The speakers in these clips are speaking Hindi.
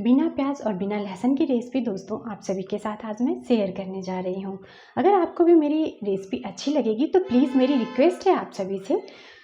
बिना प्याज और बिना लहसुन की रेसिपी दोस्तों आप सभी के साथ आज मैं शेयर करने जा रही हूँ। अगर आपको भी मेरी रेसिपी अच्छी लगेगी तो प्लीज़ मेरी रिक्वेस्ट है आप सभी से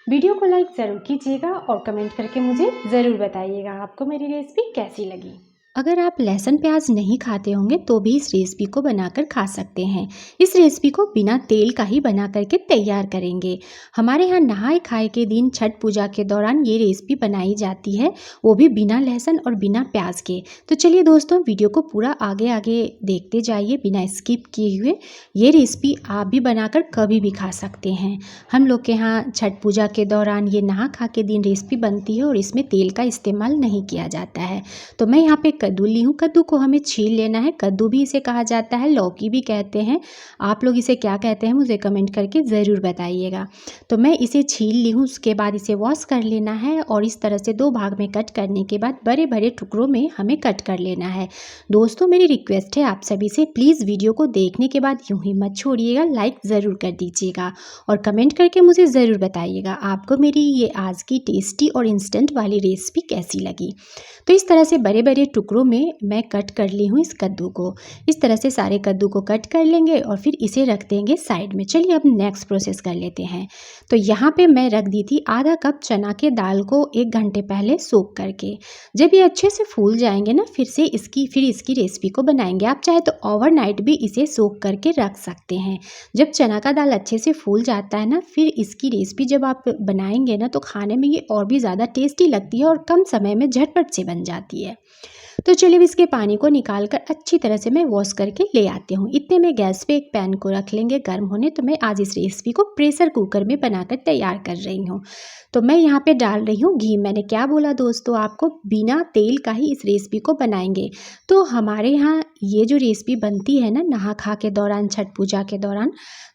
वीडियो को लाइक ज़रूर कीजिएगा और कमेंट करके मुझे ज़रूर बताइएगा आपको मेरी रेसिपी कैसी लगी। अगर आप लहसुन प्याज नहीं खाते होंगे तो भी इस रेसिपी को बनाकर खा सकते हैं। इस रेसिपी को बिना तेल का ही बना करके तैयार करेंगे। हमारे यहाँ नहाए खाए के दिन छठ पूजा के दौरान ये रेसिपी बनाई जाती है, वो भी बिना लहसुन और बिना प्याज के। तो चलिए दोस्तों वीडियो को पूरा आगे आगे देखते जाइए बिना स्किप किए हुए। ये रेसिपी आप भी बनाकर कभी भी खा सकते हैं। हम लोग के यहाँ छठ पूजा के दौरान ये नहा खा के दिन रेसिपी बनती है और इसमें तेल का इस्तेमाल नहीं किया जाता है। तो मैं यहाँ पे कद्दू ली हूँ। कद्दू को हमें छील लेना है। कद्दू भी इसे कहा जाता है, लौकी भी कहते हैं। आप लोग इसे क्या कहते हैं मुझे कमेंट करके ज़रूर बताइएगा। तो मैं इसे छील ली हूँ। उसके बाद इसे वॉश कर लेना है और इस तरह से 2 भाग में कट करने के बाद बड़े बड़े टुकड़ों में हमें कट कर लेना है। दोस्तों मेरी रिक्वेस्ट है आप सभी से, प्लीज़ वीडियो को देखने के बाद यूँ ही मत छोड़िएगा, लाइक ज़रूर कर दीजिएगा और कमेंट करके मुझे ज़रूर बताइएगा आपको मेरी ये आज की टेस्टी और इंस्टेंट वाली रेसिपी कैसी लगी। तो इस तरह से बड़े बड़े टुकड़ों में मैं कट कर ली हूँ इस कद्दू को। इस तरह से सारे कद्दू को कट कर लेंगे और फिर इसे रख देंगे साइड में। चलिए अब नेक्स्ट प्रोसेस कर लेते हैं। तो यहाँ पे मैं रख दी थी आधा कप चना के दाल को 1 घंटे पहले सोख करके। जब ये अच्छे से फूल जाएंगे ना फिर इसकी रेसिपी को बनाएंगे। आप चाहे तो ओवरनाइट भी इसे सोख करके रख सकते हैं। जब चना का दाल अच्छे से फूल जाता है ना फिर इसकी रेसिपी जब आप बनाएंगे ना तो खाने में ये और भी ज़्यादा टेस्टी लगती है और कम समय में झटपट से बन जाती है। तो चलिए इसके पानी को निकाल कर अच्छी तरह से मैं वॉश करके ले आती हूँ। इतने में गैस पे एक पैन को रख लेंगे गर्म होने। तो मैं आज इस रेसिपी को प्रेशर कुकर में बनाकर तैयार कर रही हूँ। तो मैं यहाँ पे डाल रही हूँ घी। मैंने क्या बोला दोस्तों आपको, बिना तेल का ही इस रेसिपी को बनाएंगे। तो हमारे यहाँ ये जो रेसिपी बनती है ना नहा खा के दौरान, छठ पूजा के दौरान,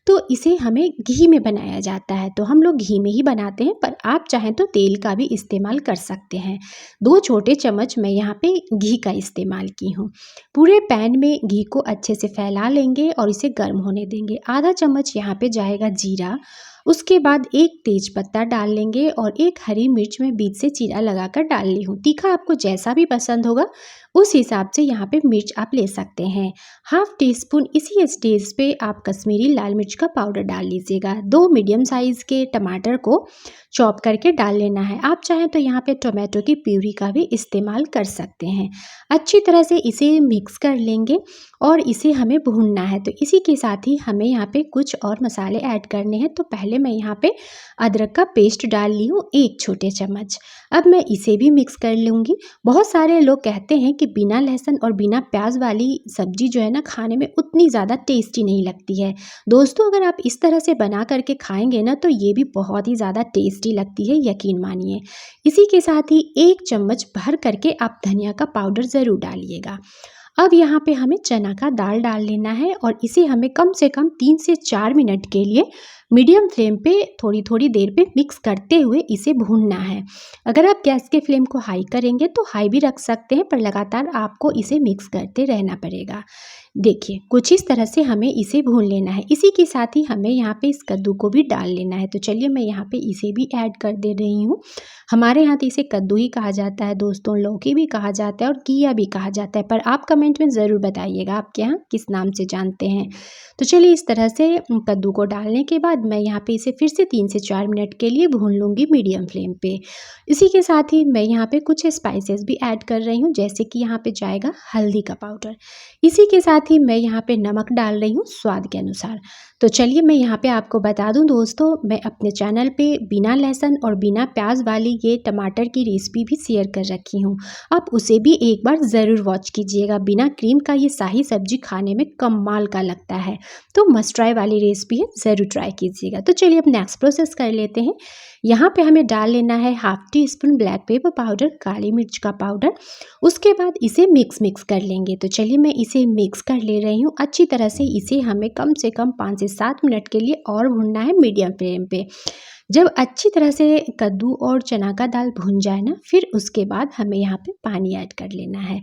तो इसे हमें घी में बनाया जाता है। तो हम लोग घी में ही बनाते हैं, पर आप चाहें तो तेल का भी इस्तेमाल कर सकते हैं। 2 छोटे चम्मच मैं यहाँ पे घी का इस्तेमाल की हूँ। पूरे पैन में घी को अच्छे से फैला लेंगे और इसे गर्म होने देंगे। आधा चम्मच यहाँ पे जाएगा जीरा। उसके बाद 1 तेज पत्ता डाल लेंगे और 1 हरी मिर्च में बीच से चीरा लगाकर डाल ली हूँ। तीखा आपको जैसा भी पसंद होगा उस हिसाब से यहाँ पे मिर्च आप ले सकते हैं। हाफ टी स्पून इसी स्टेज पे आप कश्मीरी लाल मिर्च का पाउडर डाल लीजिएगा। 2 मीडियम साइज़ के टमाटर को चॉप करके डाल लेना है। आप चाहें तो यहाँ पे टोमेटो की प्यूरी का भी इस्तेमाल कर सकते हैं। अच्छी तरह से इसे मिक्स कर लेंगे और इसे हमें भूनना है। तो इसी के साथ ही हमें यहाँ पे कुछ और मसाले ऐड करने हैं। तो पहले मैं यहाँ पे अदरक का पेस्ट डाल ली हूँ 1 छोटे चम्मच। अब मैं इसे भी मिक्स कर लूँगी। बहुत सारे लोग कहते हैं कि बिना लहसुन और बिना प्याज वाली सब्जी जो है ना खाने में उतनी ज़्यादा टेस्टी नहीं लगती है। दोस्तों अगर आप इस तरह से बना करके खाएंगे ना तो ये भी बहुत ही ज़्यादा टेस्टी लगती है, यकीन मानिए। इसी के साथ ही 1 चम्मच भर करके आप धनिया का पाउडर ज़रूर डालिएगा। अब यहाँ पे हमें चना का दाल डाल लेना है और इसे हमें कम से कम 3 से 4 मिनट के लिए मीडियम फ्लेम पे थोड़ी थोड़ी देर पे मिक्स करते हुए इसे भूनना है। अगर आप गैस के फ्लेम को हाई करेंगे तो हाई भी रख सकते हैं, पर लगातार आपको इसे मिक्स करते रहना पड़ेगा। देखिए कुछ इस तरह से हमें इसे भून लेना है। इसी के साथ ही हमें यहाँ पे इस कद्दू को भी डाल लेना है। तो चलिए मैं यहाँ पे इसे भी ऐड कर दे रही हूँ। हमारे यहाँ तो इसे कद्दू ही कहा जाता है दोस्तों, लौकी भी कहा जाता है और घिया भी कहा जाता है, पर आप कमेंट में ज़रूर बताइएगा आपके यहाँ किस नाम से जानते हैं। तो चलिए इस तरह से कद्दू को डालने के बाद मैं यहाँ पे इसे फिर से 3 से 4 मिनट के लिए भून लूँगी मीडियम फ्लेम पे। इसी के साथ ही मैं यहाँ पे कुछ स्पाइसेस भी ऐड कर रही हूँ, जैसे कि यहाँ पे जाएगा हल्दी का पाउडर। इसी के साथ ही मैं यहाँ पे नमक डाल रही हूँ स्वाद के अनुसार। तो चलिए मैं यहाँ पे आपको बता दूँ दोस्तों, मैं अपने चैनल पे बिना लहसुन और बिना प्याज वाली ये टमाटर की रेसिपी भी शेयर कर रखी हूँ। आप उसे भी एक बार ज़रूर वॉच कीजिएगा। बिना क्रीम का ये शाही सब्जी खाने में कमाल का लगता है। तो मस्ट ट्राई वाली रेसिपी है, ज़रूर ट्राई कीजिएगा। तो चलिए अब नेक्स्ट प्रोसेस कर लेते हैं। यहाँ पे हमें डाल लेना है half teaspoon black pepper powder, काली मिर्च का पाउडर। उसके बाद इसे मिक्स कर लेंगे। तो चलिए मैं इसे मिक्स कर ले रही हूँ अच्छी तरह से। इसे हमें कम से कम 5 से 7 मिनट के लिए और भूनना है मीडियम फ्लेम पे। जब अच्छी तरह से कद्दू और चना का दाल भुन जाए ना फिर उसके बाद हमें यहाँ पे पानी ऐड कर लेना है।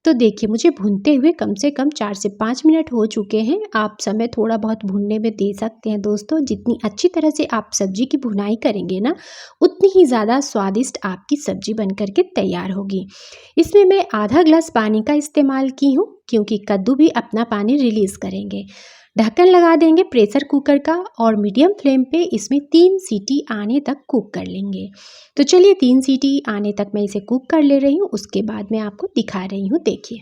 तो देखिए मुझे भूनते हुए कम से कम 4 से 5 मिनट हो चुके हैं। आप समय थोड़ा बहुत भूनने में दे सकते हैं दोस्तों। जितनी अच्छी तरह से आप सब्जी की भुनाई करेंगे ना, उतनी ही ज़्यादा स्वादिष्ट आपकी सब्जी बन कर के तैयार होगी। इसमें मैं आधा ग्लास पानी का इस्तेमाल की हूँ, क्योंकि कद्दू भी अपना पानी रिलीज़ करेंगे। ढक्कन लगा देंगे प्रेशर कुकर का और मीडियम फ्लेम पे इसमें 3 सीटी आने तक कुक कर लेंगे। तो चलिए 3 सीटी आने तक मैं इसे कुक कर ले रही हूँ, उसके बाद मैं आपको दिखा रही हूँ। देखिए,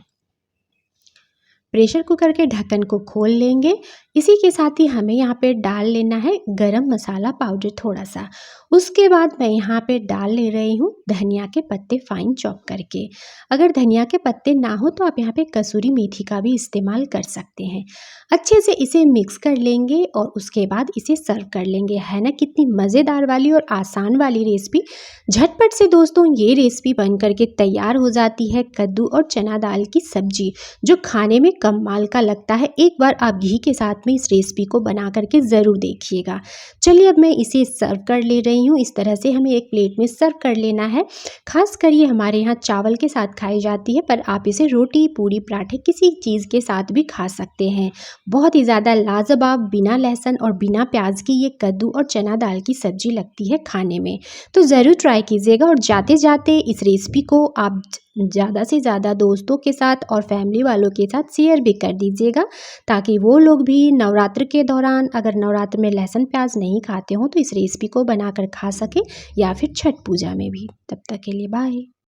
प्रेशर कुकर के ढक्कन को खोल लेंगे। इसी के साथ ही हमें यहाँ पे डाल लेना है गरम मसाला पाउडर थोड़ा सा। उसके बाद मैं यहाँ पे डाल ले रही हूँ धनिया के पत्ते फाइन चॉप करके। अगर धनिया के पत्ते ना हो तो आप यहाँ पे कसूरी मेथी का भी इस्तेमाल कर सकते हैं। अच्छे से इसे मिक्स कर लेंगे और उसके बाद इसे सर्व कर लेंगे। है ना कितनी मज़ेदार वाली और आसान वाली रेसिपी। झटपट से दोस्तों ये रेसिपी बन करके तैयार हो जाती है, कद्दू और चना दाल की सब्जी, जो खाने में कमाल का लगता है। एक बार आप घी के साथ में इस रेसिपी को बना करके ज़रूर देखिएगा। चलिए अब मैं इसे सर्व कर ले रही हूँ। इस तरह से हमें एक प्लेट में सर्व कर लेना है। खास कर ये हमारे यहाँ चावल के साथ खाई जाती है, पर आप इसे रोटी, पूरी, पराठे किसी चीज़ के साथ भी खा सकते हैं। बहुत ही ज़्यादा लाजवाब, बिना लहसुन और बिना प्याज की ये कद्दू और चना दाल की सब्जी लगती है खाने में। तो ज़रूर ट्राई कीजिएगा और जाते जाते इस रेसिपी को आप ज़्यादा से ज़्यादा दोस्तों के साथ और फैमिली वालों के साथ शेयर भी कर दीजिएगा, ताकि वो लोग भी नवरात्र के दौरान, अगर नवरात्र में लहसुन प्याज नहीं खाते हों, तो इस रेसिपी को बनाकर खा सकें, या फिर छठ पूजा में भी। तब तक के लिए बाय।